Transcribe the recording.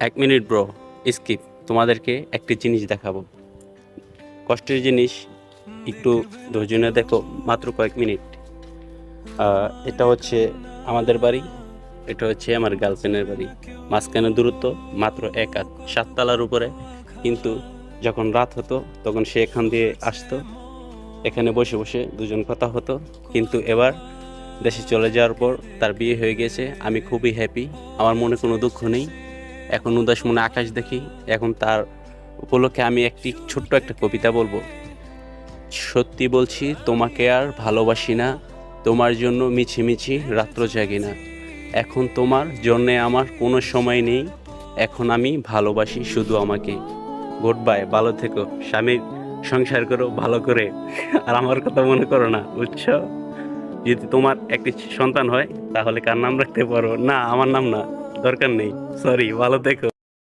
1 minute bro, skip. তোমাদেরকে একটি জিনিস দেখাবো, কষ্টের জিনিস। একটু ধৈর্য নিয়ে দেখো, মাত্র কয়েক মিনিট। এটা হচ্ছে আমাদের বাড়ি, এটা হচ্ছে আমার গার্লফ্রেন্ডের বাড়ি। মাঝখানে দূরত্ব মাত্র 1 হাত, 7 তলার উপরে। কিন্তু যখন রাত হতো তখন সে এখান দিয়ে আসতো, এখানে বসে বসে দুজন কথা হতো। কিন্তু এবার দেশে চলে যাওয়ার পর তার বিয়ে হয়ে গেছে। আমি খুবই হ্যাপি, আমার মনে কোনো দুঃখ নেই। এখন উদাস মনে আকাশ দেখি। এখন তার উপলক্ষে আমি একটি ছোট্ট একটা কবিতা বলবো। সত্যি বলছি তোমাকে আর ভালোবাসি না, তোমার জন্য মিছিমিছি রাত্র জাগি না। এখন তোমার জন্যে আমার কোনো সময় নেই, এখন আমি ভালোবাসি শুধু আমাকে। গুড বাই, ভালো থেকো, স্বামীর সংসার করো ভালো করে। আর আমার কথা মনে করো না, বুঝছো? যদি তোমার একটি সন্তান হয় তাহলে কার নাম রাখতে পারো? না, আমার নাম না, দরকার নেই। সরি, ভালো থেকো।